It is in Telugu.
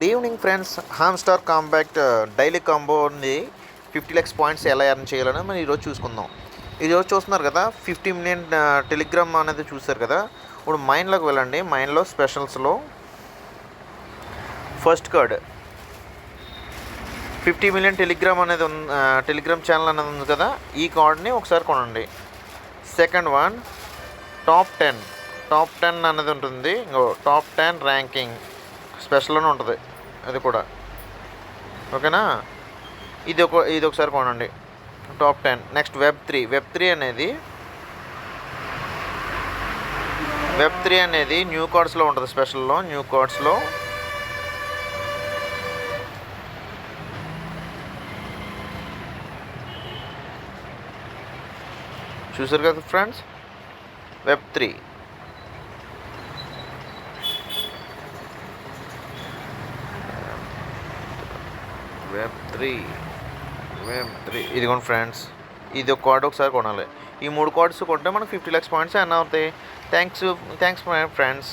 Evening friends, hamster compact daily combo ఉంది. 50 lakhs పాయింట్స్ ఎలా ఎర్న్ చేయాలని మనం ఈరోజు చూసుకుందాం. ఈరోజు చూస్తున్నారు కదా, 50 million టెలిగ్రామ్ అనేది చూసారు కదా. ఇప్పుడు మైన్లోకి వెళ్ళండి. మైన్లో స్పెషల్స్లో ఫస్ట్ కార్డ్ 50 million టెలిగ్రామ్ అనేది టెలిగ్రామ్ ఛానల్ అనేది ఉంది కదా. ఈ కార్డ్ని ఒకసారి కొనండి. సెకండ్ వన్ టాప్ 10 అనేది ఉంటుంది. టాప్ 10 ర్యాంకింగ్ స్పెషల్లోనే ఉంటుంది అది కూడా. ఓకేనా, ఇది ఒకసారి కొనండి. టాప్ 10. నెక్స్ట్ వెబ్ 3 అనేది న్యూ కార్డ్స్లో ఉంటుంది. స్పెషల్లో న్యూ కార్డ్స్లో చూసారు కదా ఫ్రెండ్స్, వెబ్ 3. వెబ్ 3 ఇదిగోండి ఫ్రెండ్స్, ఇది ఒక కార్డు ఒకసారి కొనాలి. ఈ 3 కార్డ్స్ కొంటే మనకు 50 lakhs పాయింట్స్ ఎర్న్ అవుతాయి. Thanks my friends.